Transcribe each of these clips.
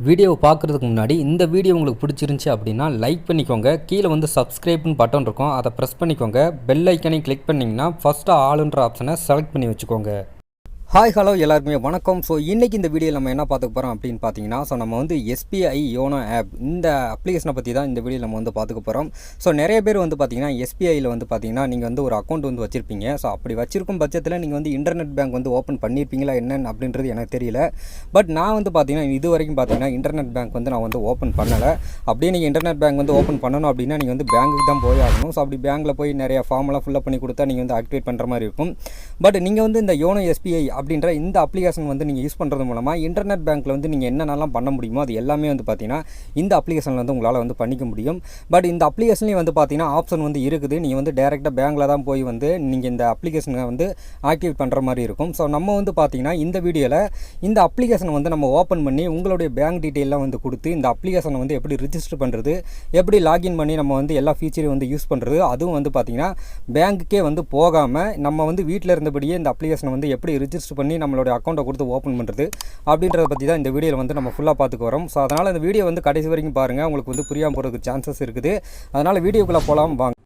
வீடியோவை பார்க்குறதுக்கு முன்னாடி இந்த வீடியோ உங்களுக்கு பிடிச்சிருந்துச்சி அப்படின்னா லைக் பண்ணிக்கோங்க. கீழே வந்து சப்ஸ்கிரைப்னு பட்டன் இருக்கும், அதை ப்ரெஸ் பண்ணிக்கோங்க. பெல் ஐக்கனை கிளிக் பண்ணிங்கன்னா ஃபஸ்ட்டு ஆளுன்ற ஆப்ஷனை செலக்ட் பண்ணி வச்சுக்கோங்க. ஹாய் ஹலோ எல்லாருக்குமே வணக்கம். ஸோ இன்றைக்கி இந்த வீடியோவில் நம்ம என்ன பார்த்துக்க போகிறோம் அப்படின்னு பார்த்தீங்கன்னா, நம்ம வந்து SBI யோனோ ஆப் இந்த அப்ளிகேஷனை பற்றி தான் இந்த வீடியோவில் நம்ம வந்து பார்த்துக்க போகிறோம். ஸோ நிறைய பேர் வந்து பார்த்தீங்கன்னா SBIயில் வந்து பார்த்தீங்கன்னா நீங்கள் வந்து ஒரு அக்கௌண்ட் வந்து வச்சுருப்பீங்க. ஸோ அப்படி வச்சிருக்கும் பட்சத்தில் நீங்கள் வந்து இன்டர்நெட் பேங்க் வந்து ஓப்பன் பண்ணியிருப்பீங்களா என்னன்னு அப்படின்றது எனக்கு தெரியல. பட் நான் வந்து பார்த்தீங்கன்னா இது வரைக்கும் பார்த்தீங்கன்னா இன்டர்நெட் பேங்க் வந்து நான் வந்து ஓப்பன் பண்ணலை. அப்படியே நீங்கள் இன்டர்நெட் பேங்க் வந்து ஓப்பன் பண்ணணும் அப்படின்னா நீங்கள் வந்து பேங்க்குக்கு தான் போய் ஆகணும். ஸோ அப்படி பேங்க்கில் போய் நிறைய ஃபார்மெல்லாம் ஃபில்அப் பண்ணி கொடுத்தா நீங்கள் வந்து ஆக்டிவேட் பண்ணுற மாதிரி இருக்கும். பட் நீங்கள் வந்து இந்த யோனோ SBI அப்படின்ற இந்த அப்ளிகேஷன் வந்து நீங்கள் யூஸ் பண்ணுறது மூலமாக இன்டர்நெட் பேங்க்கில் வந்து நீங்கள் என்னென்னலாம் பண்ண முடியுமோ அது எல்லாமே வந்து பார்த்தீங்கன்னா இந்த அப்ளிகேஷனில் வந்து உங்களால் வந்து பண்ணிக்க முடியும். பட் இந்த அப்ளிகேஷன்லேயும் வந்து பார்த்தீங்கன்னா ஆப்ஷன் வந்து இருக்குது. நீங்கள் வந்து டேரெக்டாக பேங்க்கில் தான் போய் வந்து நீங்கள் இந்த அப்ளிகேஷனை வந்து ஆக்டிவேட் பண்ணுற மாதிரி இருக்கும். ஸோ நம்ம வந்து பார்த்தீங்கன்னா இந்த வீடியோவில் இந்த அப்ளிகேஷனை வந்து நம்ம ஓப்பன் பண்ணி உங்களுடைய பேங்க் டீட்டெயிலாம் வந்து கொடுத்து இந்த அப்ளிகேஷனை வந்து எப்படி ரிஜிஸ்டர் பண்ணுறது, எப்படி லாகின் பண்ணி நம்ம வந்து எல்லா ஃபீச்சரையும் வந்து யூஸ் பண்ணுறது, அதுவும் வந்து பார்த்தீங்கன்னா பேங்க்குக்கே வந்து போகாமல் நம்ம வந்து வீட்டில் இருந்தபடியே இந்த அப்ளிகேஷனை வந்து எப்படி ரிஜிஸ்டர் பண்ணி நம்மளோட அக்கௌண்ட்டை கொடுத்து ஓப்பன் பண்ணுறது அப்படின்றத பற்றி தான் இந்த வீடியோவில் வந்து நம்ம ஃபுல்லாக பார்த்துக்கு வரோம். ஸோ அதனால் இந்த வீடியோ வந்து கடைசி வரைக்கும் பாருங்கள், உங்களுக்கு வந்து புரியாமல் போகிறதுக்கு சான்சஸ் இருக்குது. அதனால் வீடியோக்குள்ளே போகலாம் வாங்க.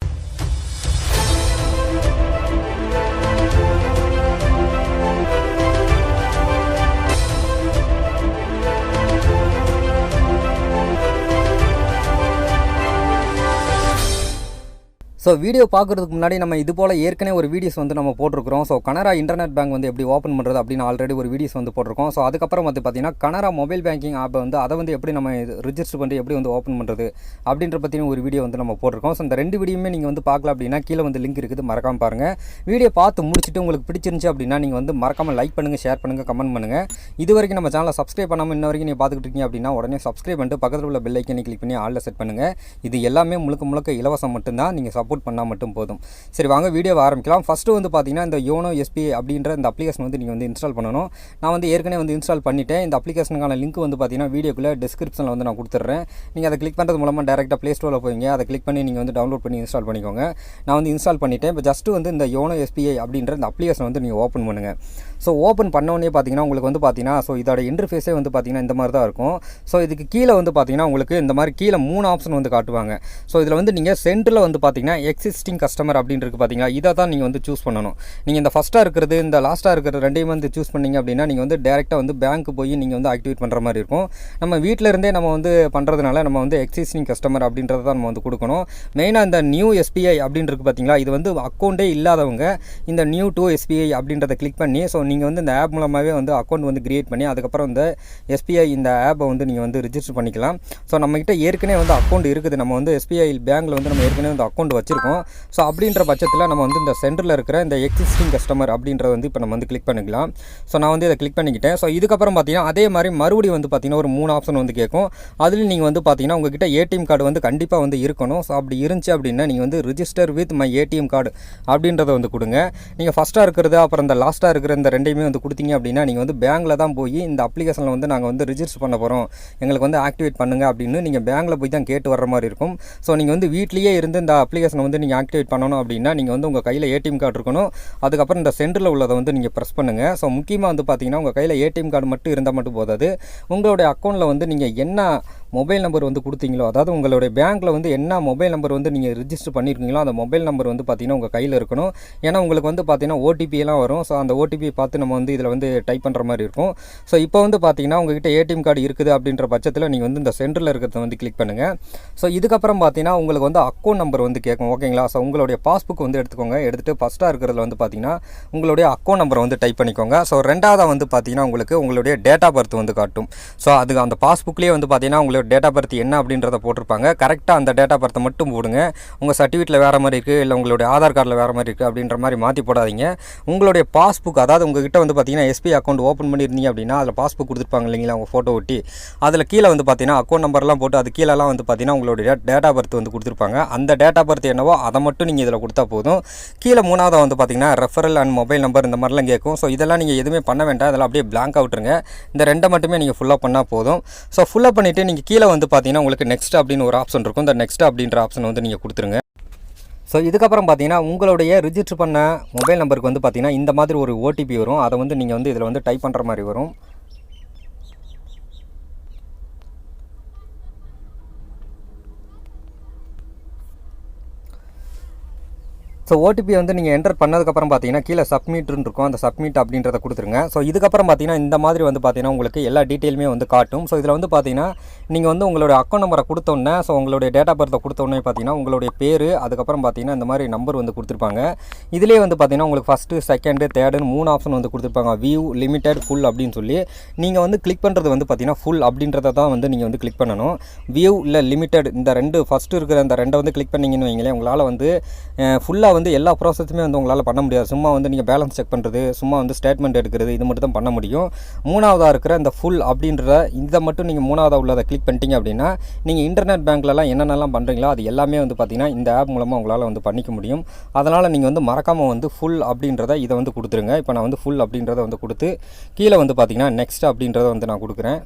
ஸோ வீடியோ பார்க்குறதுக்கு முன்னாடி நம்ம இது போல் ஏற்கனவே ஒரு வீடியோஸ் வந்து நம்ம போட்டிருக்கிறோம். ஸோ கனரா இன்டர்நெட் பேங்க் வந்து எப்படி ஓப்பன் பண்ணுறது அப்படின்னு ஆல்ரெடி ஒரு வீடியோஸ் வந்து போட்டிருக்கோம். ஸோ அதுக்கப்புறம் வந்து பார்த்தீங்கன்னா கனரா மொபைல் பேங்கிங் ஆப்பை வந்து அதை வந்து எப்படி நம்ம ரிஜிஸ்டர் பண்ணி எப்படி வந்து ஓப்பன் பண்ணுறது அப்படின்ற பற்றின ஒரு வீடியோ வந்து நம்ம போட்டிருக்கோம். ஸோ இந்த ரெண்டு வீடியோமே நீங்கள் வந்து பார்க்கல அப்படின்னா கீழே வந்து லிங்க் இருக்குது, மறக்காமல் பாருங்கள். வீடியோ பார்த்து முடிச்சுட்டு உங்களுக்கு பிடிச்சிருந்துச்சு அப்படின்னா நீங்கள் வந்து மறக்காமல் லைக் பண்ணுங்கள், ஷேர் பண்ணுங்கள், கமெண்ட் பண்ணுங்கள். இது வரைக்கும் நம்ம சேனலை சப்ஸ்கிரைப் பண்ணாமல் இன்ன வரைக்கும் நீங்கள் பார்த்துக்கிட்டு இருக்கீங்க அப்படின்னா உடனே சப்ஸ்கிரைப் பண்ணிட்டு பக்கத்தில் உள்ள பெல் ஐக்கனை கிளிக் பண்ணி ஆளில் செட் பண்ணுங்கள். இது எல்லாமே முழுக்க இலவசம் மட்டும்தான், நீங்கள் சப்போர்ட் பண்ணால் மட்டும் போதும். சரி வாங்க வீடியோவை ஆரம்பிக்கலாம். ஃபஸ்ட்டு வந்து பார்த்தீங்கன்னா இந்த யோனோ SBI அப்படின்ற இந்த அப்ளிகேஷன் வந்து நீங்கள் வந்து இன்ஸ்டால் பண்ணணும். நான் வந்து ஏற்கனவே வந்து இன்ஸ்டால் பண்ணிவிட்டேன். இந்த அப்ளிகேஷனுக்கான லிங்க் வந்து பார்த்தீங்கன்னா வீடியோக்குள்ளே டிஸ்கிரிப்ஷனில் வந்து நான் கொடுத்துட்றேன். நீங்கள் அதை கிளிக் பண்ணுறது மூலமாக டேரெக்டாக ப்ளே ஸ்டோரில் போய்ங்க, அதை கிளிக் பண்ணி நீங்கள் வந்து டவுன்லோட் பண்ணி இன்ஸ்டால் பண்ணிக்கோங்க. நான் வந்து இன்ஸ்டால் பண்ணிவிட்டேன். இப்போ ஜஸ்ட்டு வந்து இந்த யோனோ SBI அப்படின்ற இந்த அப்ளிகேஷன் வந்து நீங்கள் ஓப்பன் பண்ணுங்கள். ஸோ ஓப்பன் பண்ணோடனே பார்த்தீங்கன்னா உங்களுக்கு வந்து பார்த்தீங்கன்னா ஸோ இதோட இன்டர்ஃபேஸே வந்து பார்த்தீங்கன்னா இந்த மாதிரி தான் இருக்கும். ஸோ இதுக்கு கீழே வந்து பார்த்தீங்கன்னா உங்களுக்கு இந்த மாதிரி கீழே 3 ஆப்ஷன் வந்து காட்டுவாங்க. ஸோ இதில் வந்து நீங்கள் சென்டரில் வந்து பார்த்தீங்கன்னா எக்ஸிஸ்டிங் கஸ்டமர் அப்படின்னு இருக்குது பார்த்தீங்களா, இதை தான் நீங்கள் வந்து சூஸ் பண்ணணும். நீங்கள் இந்த ஃபஸ்ட்டாக இருக்கிறது இந்த லாஸ்ட்டாக இருக்கிற ரெண்டையும் வந்து சூஸ் பண்ணிங்க அப்படின்னா நீங்கள் வந்து டேரெக்டாக வந்து பேங்க்கு போய் நீங்கள் வந்து ஆக்டிவேட் பண்ணுற மாதிரி இருக்கும். நம்ம வீட்டில் இருந்தே நம்ம வந்து பண்ணுறதுனால நம்ம வந்து எக்ஸிஸ்டிங் கஸ்டமர் அப்படின்றத தான் நம்ம வந்து கொடுக்கணும். மெயினாக இந்த நியூ SBI அப்படின்னு இருக்குது பார்த்தீங்களா, இது வந்து அக்கௌண்ட்டே இல்லாதவங்க இந்த நியூ டு SBI அப்படின்றத கிளிக் பண்ணி ஸோ நீங்கள் வந்து இந்த ஆப் மூலமாகவே வந்து அக்கௌண்ட் வந்து கிரியேட் பண்ணி அதுக்கப்புறம் இந்த SBI இந்த ஆப்பை வந்து நீங்கள் வந்து ரிஜிஸ்டர் பண்ணிக்கலாம். ஸோ நம்மகிட்ட ஏற்கனவே வந்து அக்கௌண்ட் இருக்குது, நம்ம வந்து SBI பேங்க்கில் வந்து நம்ம ஏற்கனவே வந்து அக்கௌண்ட் வச்சுருக்கோம். ஸோ அப்படின்ற பட்சத்தில் நம்ம வந்து இந்த சென்டரில் இருக்கிற இந்த எக்ஸிஸ்டிங் கஸ்டமர் அப்படின்றத வந்து இப்போ நம்ம வந்து கிளிக் பண்ணிக்கலாம். ஸோ நான் வந்து இதை கிளிக் பண்ணிக்கிட்டேன். ஸோ இதுக்கப்புறம் பார்த்தீங்கன்னா அதே மாதிரி மறுபடியும் வந்து பார்த்தீங்கன்னா ஒரு 3 ஆப்ஷன் வந்து கேட்கும். அதுலேயும் நீங்கள் வந்து பார்த்தீங்கன்னா உங்ககிட்ட ATM கார்டு வந்து கண்டிப்பாக வந்து இருக்கணும். ஸோ அப்படி இருந்துச்சு அப்படின்னா நீங்கள் வந்து register with my ATM card அப்படின்றத வந்து கொடுங்க. நீங்கள் ஃபஸ்ட்டாக இருக்கிறது அப்புறம் இந்த லாஸ்ட்டாக இருக்கிற இந்த ரெண்டையுமே வந்து கொடுத்தீங்க அப்படின்னா நீங்கள் வந்து பேங்க்கில் தான் போய் இந்த அப்ளிகேஷனில் வந்து நாங்கள் வந்து ரிஜிஸ்டர் பண்ண போகிறோம், எங்களுக்கு வந்து ஆக்டிவேட் பண்ணுங்கள் அப்படின்னு நீங்கள் பேங்க்கில் போய் தான் கேட்டு வர மாதிரி இருக்கும். ஸோ நீங்கள் வந்து வீட்லேயே இருந்து இந்த அப்ளிகேஷனை வந்து நீங்கள் ஆக்டிவேட் பண்ணணும் அப்படின்னா நீங்கள் வந்து உங்கள் கையில் ATM கார்டு இருக்கணும். அதுக்கப்புறம் இந்த சென்டரில் உள்ளதை வந்து நீங்கள் ப்ரெஸ் பண்ணுங்கள். ஸோ முக்கியமாக வந்து பார்த்தீங்கன்னா உங்கள் கையில் ATM கார்டு மட்டும் இருந்தால் மட்டும் போதாது, உங்களுடைய அக்கௌண்ட்டில் வந்து நீங்கள் என்ன மொபைல் நம்பர் வந்து கொடுத்தீங்களோ, அதாவது உங்களுடைய பேங்க்கில் வந்து என்ன மொபைல் நம்பர் வந்து நீங்கள் ரிஜிஸ்டர் பண்ணியிருக்கீங்களோ அந்த மொபைல் நம்பர் வந்து பார்த்தீங்கன்னா உங்கள் கையில் இருக்கணும். ஏன்னா உங்களுக்கு வந்து பார்த்தீங்கன்னா OTP எல்லாம் வரும். ஸோ அந்த OTP பார்த்து நம்ம வந்து இதில் வந்து டைப் பண்ணுற மாதிரி இருக்கும். ஸோ இப்போ வந்து பார்த்தீங்கன்னா உங்ககிட்ட ATM கார்டு இருக்குது அப்படின்ற பட்சத்தில் நீங்கள் வந்து இந்த சென்டரில் இருக்கிறத வந்து கிளிக் பண்ணுங்கள். ஸோ இதுக்கப்புறம் பார்த்தீங்கன்னா உங்களுக்கு வந்து அக்கௌண்ட் நம்பர் வந்து கேட்கும், ஓகேங்களா. ஸோ உங்களுடைய பாஸ்புக் வந்து எடுத்துக்கோங்க. எடுத்துகிட்டு ஃபஸ்ட்டாக இருக்கிறதுல வந்து பார்த்தீங்கன்னா உங்களுடைய அக்கௌண்ட் நம்பரை வந்து டைப் பண்ணிக்கோங்க. ஸோ ரெண்டாவதாக வந்து பார்த்தீங்கன்னா உங்களுக்கு உங்களுடைய டேட் ஆஃப் பர்த் வந்து காட்டும். ஸோ அது அந்த பாஸ்புக்லேயே வந்து பார்த்தீங்கன்னா உங்களுடைய டேட் ஆஃப் பர்த் என்ன அப்படின்றத போட்டிருப்பாங்க. கரெக்டாக அந்த டேட் ஆஃப் பர்த்தை மட்டும் போடுங்க. உங்கள் சர்டிஃபிகேட்டில் வேறு மாதிரி இருக்குது, இல்லை உங்களுடைய ஆதார் கார்டில் வேறு மாதிரி இருக்குது அப்படின்ற மாதிரி மாற்றி போடாதீங்க. உங்களுடைய பாஸ்புக், அதாவது உங்ககிட்ட வந்து பார்த்தீங்கன்னா SBI அக்கௌண்ட் ஓப்பன் பண்ணியிருந்தீங்க அப்படின்னா அதில் பாஸ்புக் கொடுத்துருப்பாங்க இல்லைங்களா, உங்கள் ஃபோட்டோ ஒட்டி. அதில் கீழே வந்து பார்த்தீங்கன்னா அக்கௌண்ட் நம்பர்லாம் போட்டு அது கீழெல்லாம் வந்து பார்த்தீங்கன்னா உங்களுடைய டேட் ஆஃப் பர்த் வந்து கொடுத்துருப்பாங்க. அந்த டேட் ஆஃப் பர்த் என்னவோ அதை மட்டும் நீங்கள் இதில் கொடுத்தா போதும். கீழே 3வது வந்து பார்த்தீங்கன்னா ரெஃபரல் அண்ட் மொபைல் நம்பர் இந்த மாதிரிலாம் கேட்கும். ஸோ இதெல்லாம் நீங்கள் எதுவுமே பண்ண வேண்டாம், அதெல்லாம் அப்படியே பிளாங்க் அவுட்ருங்க. இந்த ரெண்டை மட்டுமே நீங்கள் ஃபுல்லாக பண்ணால் போதும். ஸோ ஃபுல்லாக பண்ணிவிட்டு நீங்கள் கீழே வந்து பார்த்தீங்கன்னா உங்களுக்கு நெக்ஸ்ட் அப்படின்னு ஒரு ஆப்ஷன் இருக்கும். இந்த நெக்ஸ்ட் அப்படின்ற ஆப்ஷன் வந்து நீங்கள் கொடுத்துருங்க. ஸோ இதுக்கப்புறம் பார்த்தீங்கன்னா உங்களுடைய ரிஜிஸ்டர் பண்ண மொபைல் நம்பருக்கு வந்து பார்த்தீங்கன்னா இந்த மாதிரி ஒரு OTP வரும். அதை வந்து நீங்கள் வந்து இதில் வந்து டைப் பண்ணுற மாதிரி வரும். ஸோ ஓடிபி வந்து நீங்கள் என்டர் பண்ணதுக்கப்புறம் பார்த்தீங்கன்னா கீழே சப்மிட்னு இருக்கும், அந்த சப்மிட் அப்படின்றத கொடுத்துருங்க. ஸோ இதுக்கப்புறம் பார்த்தீங்கன்னா இந்த மாதிரி வந்து பார்த்தீங்கன்னா உங்களுக்கு எல்லா டீட்டெயிலுமே வந்து காட்டும். ஸோ இதில் வந்து பார்த்தீங்கன்னா நீங்கள் வந்து உங்களுடைய அக்கௌண்ட் நம்பரை கொடுத்தோன்னே, ஸோ உங்களுடைய டேட் ஆஃப் பர்த்தை கொடுத்தோன்னே பார்த்தீங்கன்னா உங்களுடைய பேர், அதுக்கப்புறம் பார்த்தீங்கன்னா இந்த மாதிரி நம்பர் வந்து கொடுத்துருப்பாங்க. இதிலே வந்து பார்த்தீங்கன்னா உங்களுக்கு ஃபஸ்ட்டு, செகண்டு, தேர்டுன்னு 3 ஆப்ஷன் வந்து கொடுத்துருப்பாங்க. வியூ, லிமிடெட், ஃபுல் அப்படின்னு சொல்லி. நீங்கள் வந்து கிளிக் பண்ணுறது வந்து பார்த்தீங்கன்னா ஃபுல் அப்படின்றத தான் வந்து நீங்கள் வந்து கிளிக் பண்ணணும். வியூ இல்லை லிமிடெட் இந்த ரெண்டு ஃபஸ்ட்டு இருக்கிற அந்த ரெண்டை வந்து கிளிக் பண்ணிங்கன்னு வைங்களேன், உங்களால் வந்து ஃபுல்லாக வந்து எல்லா ப்ராசஸுமே வந்து உங்களால் பண்ண முடியாது. சும்மா வந்து நீங்கள் பேலன்ஸ் செக் பண்ணுறது, சும்மா வந்து ஸ்டேட்மெண்ட் எடுக்கிறது, இது மட்டும் தான் பண்ண முடியும். மூணாவதாக இருக்கிற இந்த ஃபுல் அப்படின்ற இதை மட்டும் நீங்கள் மூணாவதாக உள்ளதை கிளிக் பண்ணிட்டீங்க அப்படின்னா நீங்கள் இன்டர்நெட் பேங்க்லலாம் என்னென்னலாம் பண்ணுறீங்களோ அது எல்லாமே வந்து பார்த்திங்கன்னா இந்த ஆப் மூலமாக உங்களால் வந்து பண்ணிக்க முடியும். அதனால் நீங்கள் வந்து மறக்காமல் வந்து ஃபுல் அப்படின்றத இதை வந்து கொடுத்துருங்க. இப்போ நான் வந்து ஃபுல் அப்படின்றத வந்து கொடுத்து கீழே வந்து பார்த்திங்கன்னா நெக்ஸ்ட் அப்படின்றத வந்து நான் கொடுக்குறேன்.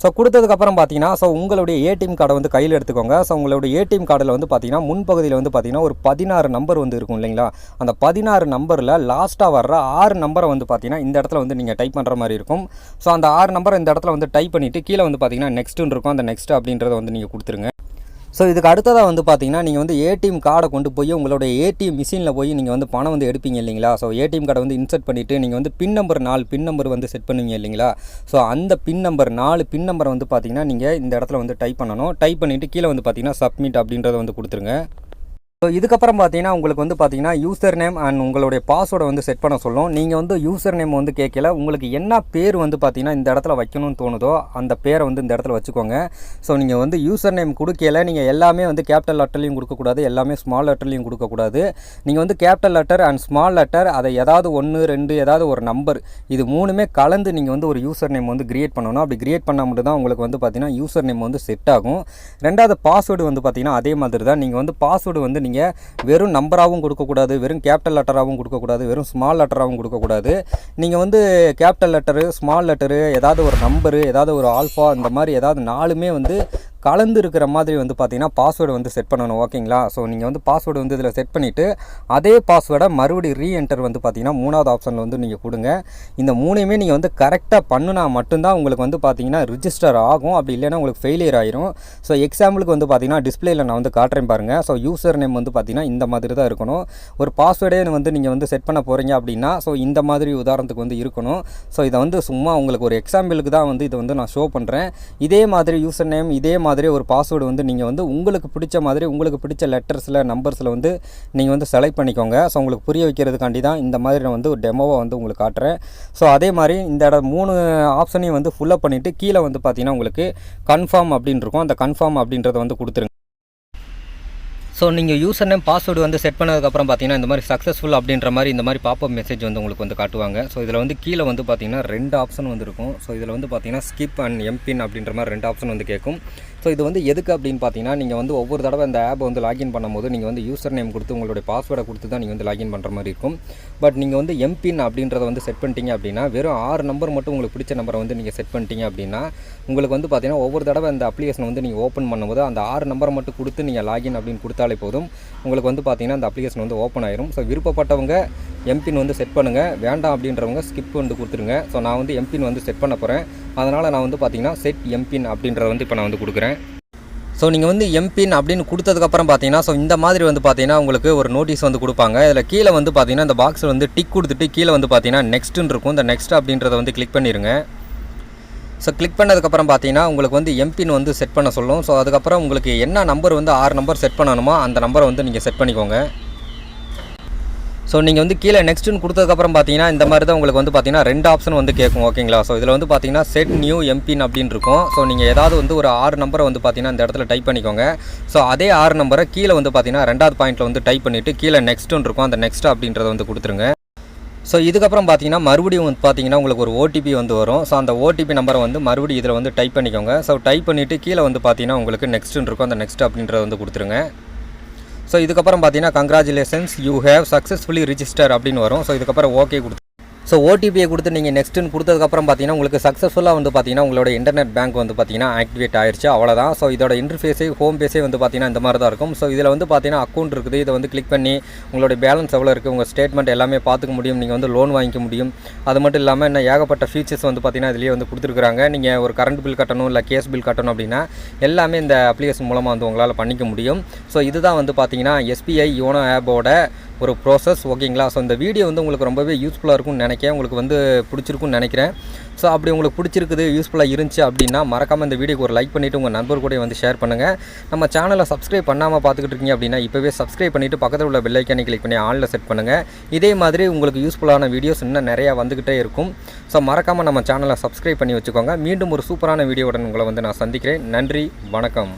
ஸோ கொடுத்ததுக்கப்புறம் பார்த்தீங்கன்னா உங்களுடைய ஏடிஎம் கார்டை வந்து கையில் எடுத்துக்கோங்க. ஸோ உங்களுடைய ஏடிஎம் கார்டில் வந்து பார்த்தீங்கன்னா முன்பகுதியில் வந்து பார்த்தீங்கன்னா ஒரு 16 நம்பர் வந்து இருக்கும் இல்லைங்களா, அந்த 16 நம்பரில் லாஸ்ட்டாக வர்ற 6 நம்பரை வந்து பார்த்தீங்கன்னா இந்த இடத்துல வந்து நீங்கள் டைப் பண்ணுற மாதிரி இருக்கும். ஸோ அந்த 6 நம்பரை இந்த இடத்துல வந்து டைப் பண்ணிவிட்டு கீழே வந்து பார்த்தீங்கன்னா நெக்ஸ்ட்டுன்னு இருக்கும், அந்த நெக்ஸ்ட் அப்படின்றத வந்து நீங்கள் கொடுத்துருங்க. ஸோ இதுக்கு அடுத்ததாக வந்து பார்த்தீங்கன்னா நீங்கள் வந்து ஏடிஎம் கார்டை கொண்டு போய் உங்களுடைய ஏடிஎம் மிஷினில் போய் நீங்கள் வந்து பணம் வந்து எடுப்பீங்க இல்லைங்களா. ஸோ ஏடிஎம் கார்டை வந்து இன்சர்ட் பண்ணிவிட்டு நீங்கள் வந்து பின் நம்பர் 4 பின் நம்பர் வந்து செட் பண்ணுவீங்க இல்லைங்களா. ஸோ அந்த பின் நம்பர் 4 பின் நம்பரை வந்து பார்த்தீங்கன்னா நீங்கள் இந்த இடத்துல வந்து டைப் பண்ணணும். டைப் பண்ணிவிட்டு கீழே வந்து பார்த்தீங்கன்னா சப்மிட் அப்படின்றத வந்து கொடுத்துருங்க. ஸோ இதுக்கப்புறம் பார்த்தீங்கன்னா உங்களுக்கு வந்து பார்த்தீங்கன்னா யூசர் நேம் அண்ட் உங்களுடைய பாஸ்வேர்டை வந்து செட் பண்ண சொல்லும். நீங்கள் வந்து யூசர் நேம் வந்து கேட்கல, உங்களுக்கு என்ன பேர் வந்து பார்த்தீங்கன்னா இந்த இடத்துல வைக்கணும்னு தோணுதோ அந்த பேரை வந்து இந்த இடத்துல வச்சுக்கோங்க. ஸோ நீங்கள் வந்து யூசர் நேம் கொடுக்கல, நீங்கள் எல்லாமே வந்து கேபிட்டல் லெட்டர்லையும் கொடுக்கக்கூடாது, எல்லாமே ஸ்மால் லெட்டர்லையும் கொடுக்கக்கூடாது. நீங்கள் வந்து capital letter and small letter அதை ஏதாவது 1, 2 ஏதாவது ஒரு நம்பர் இது மூணுமே கலந்து நீங்கள் வந்து ஒரு யூசர் நேம் வந்து கிரியேட் பண்ணணும். அப்படி கிரியேட் பண்ணால் மட்டும் தான் உங்களுக்கு வந்து பார்த்தீங்கன்னா யூசர் நேம் வந்து செட் ஆகும். ரெண்டாவது பாஸ்வேர்டு வந்து பார்த்தீங்கன்னா அதே மாதிரி தான். நீங்கள் வந்து பாஸ்வேர்டு வந்து நீங்கள் வெறும் நம்பராகவும் கொடுக்கக்கூடாது, வெறும் கேபிட்டல் லெட்டராகவும் கொடுக்கக்கூடாது, வெறும் ஸ்மால் லெட்டராகவும் கொடுக்கக்கூடாது. நீங்கள் வந்து கேபிட்டல் லெட்டரு, ஸ்மால் லெட்டரு, ஏதாவது ஒரு நம்பரு, ஏதாவது ஒரு ஆல்ஃபா, இந்த மாதிரி ஏதாவது 4மே வந்து கலந்து இருக்கிற மாதிரி வந்து பார்த்தீங்கன்னா பாஸ்வேர்டு வந்து செட் பண்ணணும். ஓகேங்களா. ஸோ நீங்கள் வந்து பாஸ்வேர்டு வந்து இதில் செட் பண்ணிவிட்டு அதே பாஸ்வேர்டை மறுபடியும் ரீஎன்டர் வந்து பார்த்தீங்கன்னா 3வது ஆப்ஷனில் வந்து நீங்கள் கொடுங்க. இந்த 3மே நீங்கள் வந்து கரெக்டாக பண்ணுனா மட்டும்தான் உங்களுக்கு வந்து பார்த்தீங்கன்னா ரிஜிஸ்டர் ஆகும். அப்படி இல்லைன்னா உங்களுக்கு ஃபெயிலியர் ஆயிரும். ஸோ எக்ஸாம்பிளுக்கு வந்து பார்த்தீங்கன்னா டிஸ்பிளேயில் நான் வந்து காட்டுறேன் பாருங்கள். ஸோ யூசர் நேம் வந்து பார்த்தீங்கன்னா இந்த மாதிரி தான் இருக்கணும். ஒரு பாஸ்வேர்டே வந்து நீங்கள் வந்து செட் பண்ண போகிறீங்க அப்படின்னா ஸோ இந்த மாதிரி உதாரணத்துக்கு வந்து இருக்கணும். ஸோ இதை வந்து சும்மா உங்களுக்கு ஒரு எக்ஸாம்பிளுக்கு தான் வந்து இதை வந்து நான் ஷோ பண்ணுறேன். இதே மாதிரி யூசர் நேம், இதே மாதிரி ஒரு பாஸ்வேர்டு வந்து நீங்கள் வந்து உங்களுக்கு பிடிச்ச மாதிரி உங்களுக்கு பிடிச்ச லெட்டர்ஸில், நம்பர்ஸில் வந்து நீங்கள் வந்து செலக்ட் பண்ணிக்கோங்க. ஸோ உங்களுக்கு புரிய வைக்கிறதுக்காண்டி தான் இந்த மாதிரி நான் வந்து ஒரு டெமோவை வந்து உங்களுக்கு காட்டுறேன். ஸோ அதே மாதிரி இந்த 3 ஆப்ஷனையும் வந்து ஃபுல்லப் பண்ணிவிட்டு கீழே வந்து பார்த்தீங்கன்னா உங்களுக்கு கன்ஃபார்ம் அப்படின்னு இருக்கும், அந்த கன்ஃபார்ம் அப்படின்றத வந்து கொடுத்துருங்க. ஸோ நீங்கள் யூசர் நேம், பாஸ்வேர்டு வந்து செட் பண்ணதுக்கப்புறம் பார்த்தீங்கன்னா இந்த மாதிரி சக்ஸஸ்ஃபுல் அப்படின்ற மாதிரி இந்த மாதிரி பாப்பப் மெசேஜ் வந்து உங்களுக்கு வந்து காட்டுவாங்க. ஸோ இதில் வந்து கீழே வந்து பார்த்தீங்கன்னா 2 ஆப்ஷன் வந்து இருக்கும். ஸோ இதில் வந்து பார்த்தீங்கன்னா ஸ்கிப் அண்ட் எம்பின் அப்படின்ற மாதிரி 2 ஆப்ஷன் வந்து கேட்கும். ஸோ இது வந்து எதுக்கு அப்படின்னு பார்த்தீங்கன்னா நீங்கள் வந்து ஒவ்வொரு தடவை இந்த ஆப்பை வந்து லாகின் பண்ணும்போது நீங்கள் வந்து யூசர் நேம் கொடுத்து உங்களுடைய பாஸ்வேர்டை கொடுத்து தான் நீங்கள் வந்து லாகின் பண்ணுற மாதிரி இருக்கும். பட் நீங்கள் வந்து எம்பின் அப்படின்றத வந்து செட் பண்ணிட்டீங்க அப்படின்னா வெறும் 6 நம்பர் மட்டும் உங்களுக்கு பிடிச்ச நம்பரை வந்து நீங்கள் செட் பண்ணிட்டீங்க அப்படின்னா உங்களுக்கு வந்து பார்த்தீங்கன்னா ஒவ்வொரு தடவை அந்த அப்ளிகேஷன் வந்து நீங்கள் ஓப்பன் பண்ணும்போது அந்த 6 நம்பரை மட்டும் கொடுத்து நீங்கள் லாகின் அப்படின்னு கொடுத்தாலே போதும், உங்களுக்கு வந்து பார்த்தீங்கன்னா அந்த அப்ளிகேஷன் வந்து ஓப்பன் ஆயிரும். ஸோ விருப்பப்பட்டவங்க எம்பின் வந்து செட் பண்ணுங்கள், வேண்டாம் அப்படின்றவங்க ஸ்கிப் வந்து கொடுத்துருங்க. ஸோ நான் வந்து எம்பின் வந்து செட் பண்ண போகிறேன். அதனால் நான் வந்து பார்த்தீங்கன்னா செட் எம்பின் அப்படின்றத வந்து இப்போ நான் வந்து கொடுக்குறேன். ஸோ நீங்கள் வந்து எம்பின் அப்படின்னு கொடுத்ததுக்கப்புறம் பார்த்தீங்கன்னா ஸோ இந்த மாதிரி வந்து பார்த்தீங்கன்னா உங்களுக்கு ஒரு நோட்டீஸ் வந்து கொடுப்பாங்க. இதில் கீழே வந்து பார்த்தீங்கன்னா இந்த பாக்ஸில் வந்து டிக் கொடுத்துட்டு கீழே வந்து பார்த்தீங்கன்னா நெக்ஸ்ட்டுன்னு இருக்கும். இந்த நெக்ஸ்ட் அப்படின்றத வந்து கிளிக் பண்ணிடுங்க. ஸோ கிளிக் பண்ணதுக்கப்புறம் பார்த்தீங்கன்னா உங்களுக்கு வந்து எம்பின் வந்து செட் பண்ண சொல்லும். ஸோ அதுக்கப்புறம் உங்களுக்கு என்ன நம்பர் வந்து 6 நம்பர் செட் பண்ணணுமோ அந்த நம்பரை வந்து நீங்கள் செட் பண்ணிக்கோங்க. ஸோ நீங்கள் வந்து கீழே நெக்ஸ்ட்டுன்னு கொடுத்ததுக்கப்புறம் பார்த்தீங்கன்னா இந்த மாதிரி தான் உங்களுக்கு வந்து பார்த்தீங்கன்னா 2 ஆப்ஷன் வந்து கேட்கும். ஓகேங்களா. ஸோ இதில் வந்து பார்த்தீங்கன்னா செட் நியூ எம்பின் அப்படின்னு இருக்கும். ஸோ நீங்கள் ஏதாவது வந்து ஒரு 6 நம்பரை வந்து பார்த்தீங்கன்னா இந்த இடத்துல டைப் பண்ணிக்கோங்க. ஸோ அதே 6 நம்பரை கீழே வந்து பார்த்தீங்கன்னா 2வது பாயிண்ட்டில் வந்து டைப் பண்ணிவிட்டு கீழே நெக்ஸ்ட்டுன்னு இருக்கும், அந்த நெக்ஸ்ட் அப்படின்றத வந்து கொடுத்துருங்க. ஸோ இதுக்கப்புறம் பார்த்தீங்கன்னா மறுபடியும் வந்து பார்த்தீங்கன்னா உங்களுக்கு ஒரு ஓடிபி வந்து வரும். ஸோ அந்த ஓடிபி நம்பரை வந்து மறுபடியும் இதில் வந்து டைப் பண்ணிக்கோங்க. ஸோ டைப் பண்ணிவிட்டு கீழே வந்து பார்த்தீங்கன்னா உங்களுக்கு நெக்ஸ்ட்டுன்னு இருக்கும், அந்த நெக்ஸ்ட் அப்படின்றத வந்து கொடுத்துருங்க. ஸோ இதுக்கப்புறம் பார்த்தீங்கன்னா congratulations you have successfully register அப்படின்னு வரும். ஸோ இதுக்கப்புறம் ஓகே ஸோ ஓடிபியை கொடுத்து நீங்கள் நெக்ஸ்ட்டுன்னு கொடுத்ததுக்கப்புறம் பார்த்தீங்கன்னா உங்களுக்கு சக்ஸஸ்ஃபுல்லாக வந்து பார்த்தீங்கன்னா உங்களோட இன்டர்நெட் பேங்க் வந்து பார்த்தீங்கன்னா ஆக்டிவேட் ஆயிடுச்சு. அவ்வளோதான். ஸோ இதோட இன்டர்ஃபேஸே ஹோம் பேஸே வந்து பார்த்தீங்கன்னா இந்த மாதிரி தான் இருக்கும். ஸோ இதில் வந்து பார்த்தீங்கன்னா அக்கௌண்ட் இருக்குது. இதை வந்து கிளிக் பண்ணி உங்களுடைய பேலன்ஸ் எவ்வளோ இருக்குது, உங்கள் ஸ்டேட்மெண்ட் எல்லாமே பார்த்துக்க முடியும். நீங்கள் வந்து லோன் வாங்கிக்க முடியும். அது மட்டும் இல்லாமல் இன்னும் ஏகப்பட்ட ஃபீச்சர்ஸ் வந்து பார்த்தீங்கன்னா இதிலேயே வந்து கொடுத்துருக்காங்க. நீங்கள் ஒரு கரண்ட் பில் கட்டணும், இல்லை கேஸ் பில் கட்டணும் அப்படின்னா எல்லாமே இந்த அப்ளிகேஷன் மூலமாக வந்து உங்களால் பண்ணிக்க முடியும். ஸோ இதுதான் வந்து பார்த்தீங்கன்னா எஸ்பிஐ யோனோ ஆப்போட ஒரு ப்ராசஸ். ஓகேங்களா? ஸோ இந்த வீடியோ வந்து உங்களுக்கு ரொம்பவே யூஸ்ஃபுல்லாக இருக்கும்னு நினைக்கிறேன். உங்களுக்கு வந்து பிடிச்சிருக்குன்னு நினைக்கிறேன். ஸோ அப்படி உங்களுக்கு பிடிச்சிருக்குது, யூஸ்ஃபுல்லாக இருந்துச்சு அப்படின்னா மறக்காமல் இந்த வீடியோக்கு ஒரு லைக் பண்ணிவிட்டு உங்கள் நண்பர் கூட வந்து ஷேர் பண்ணுங்கள். நம்ம சேனலை சப்ஸ்கிரைப் பண்ணாமல் பார்த்துக்கிட்டு இருக்கீங்க அப்படின்னா இப்போவே சப்ஸ்கிரைப் பண்ணிவிட்டு பக்கத்தில் உள்ள பெல் ஐக்கானை கிளிக் பண்ணி ஆனில் செட் பண்ணுங்கள். இதே மாதிரி உங்களுக்கு யூஸ்ஃபுல்லான வீடியோஸ் இன்னும் நிறையா வந்துக்கிட்டே இருக்கும். ஸோ மறக்காமல் நம்ம சேனலை சப்ஸ்கிரைப் பண்ணி வச்சுக்கோங்க. மீண்டும் ஒரு சூப்பரான வீடியோவுடன் உங்களை வந்து நான் சந்திக்கிறேன். நன்றி, வணக்கம்.